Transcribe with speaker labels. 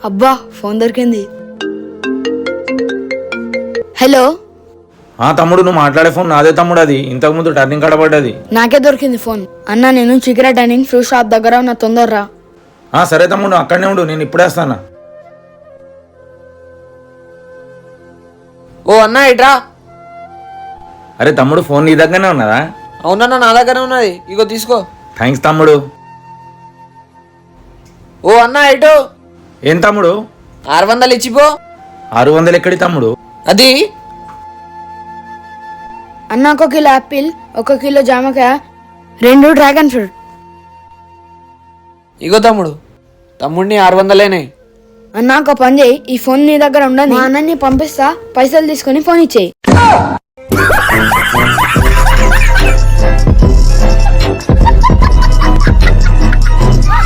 Speaker 1: అబ్బా ఫోన్ దొరికింది. హలో
Speaker 2: తమ్ముడు నువ్వు మాట్లాడే ఫోన్ నాదే తమ్ముడు. అది ఇంతకు ముందు టర్నింగ్ కడబడ్డది.
Speaker 1: నాకే దొరికింది ఫోన్. అన్నా నేను చికెరా డైనింగ్ ఫ్రూట్ షాప్ దగ్గర ఉన్న, తొందరరా.
Speaker 2: సరే తమ్ముడు నువ్వు అక్కడనే ఉండు, నేను ఇప్పుడే వస్తాను.
Speaker 3: ఓ అన్నా ఇట్రా.
Speaker 2: అరే తమ్ముడు ఫోన్ నీ దగ్గరనే ఉన్నదా?
Speaker 3: అవునన్నా నా దగ్గర ఉన్నది, ఇగో తీసుకో.
Speaker 2: థ్యాంక్స్ తమ్ముడు.
Speaker 3: ఓ అన్నా ఇటు.
Speaker 2: ఏం తమ్ముడు?
Speaker 3: 600 ఇచ్చిపో.
Speaker 2: 600 ఎక్కడి తమ్ముడు?
Speaker 3: అది
Speaker 1: అన్న 1 కిలో యాపిల్, 1 కిలో జామకాయ, 2 డ్రాగన్ ఫ్రూట్.
Speaker 3: ఇగో తమ్ముడు, తమ్ముడిని 600లేనే.
Speaker 1: అన్న ఒక పని చేయి, ఈ ఫోన్ నీ దగ్గర ఉండని, మా అన్నని పంపిస్తా, పైసలు తీసుకుని ఫోన్ ఇచ్చేయి.